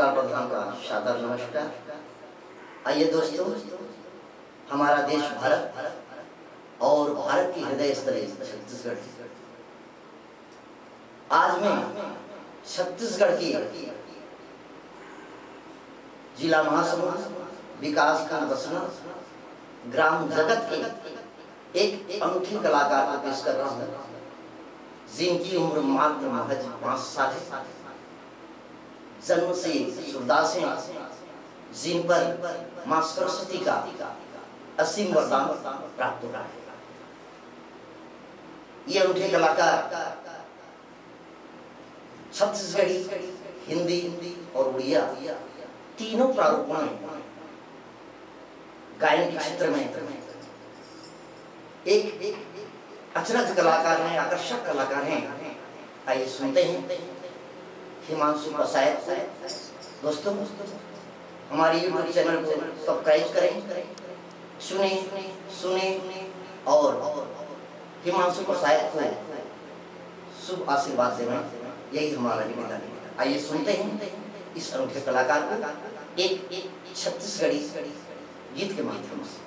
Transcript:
ललितलाल प्रधान का सादर नमस्कार। आइए दोस्तों, हमारा देश भारत और भारत की हृदय स्थली छत्तीसगढ़, आज मैं छत्तीसगढ़ की जिला महासमुंद विकास खंड बसना ग्राम जगत के एक अनूठे कलाकार को पेश कर रहा हूँ, जिनकी उम्र मात्र महज 5 साल है। जन्म से सुरदास हैं, जिन पर मां सरस्वती का असीम वरदान प्राप्त हो रहा है। ये अनूठे कलाकार छत्तीसगढ़ी, हिंदी और उड़िया तीनों प्रारूपों में गायन के क्षेत्र में एक अचरज कलाकार हैं, आकर्षक कलाकार हैं। आइए सुनते हैं हिमांशु प्रसाद से। दोस्तों, हमारे YouTube चैनल को सब्सक्राइब करें, सुने और हिमांशु प्रसाद को शुभ आशीर्वाद दें, यही हमारा निवेदन है। आइए सुनते हैं इस अनूठे कलाकार को एक छत्तीसगढ़ी गीत के माध्यम से।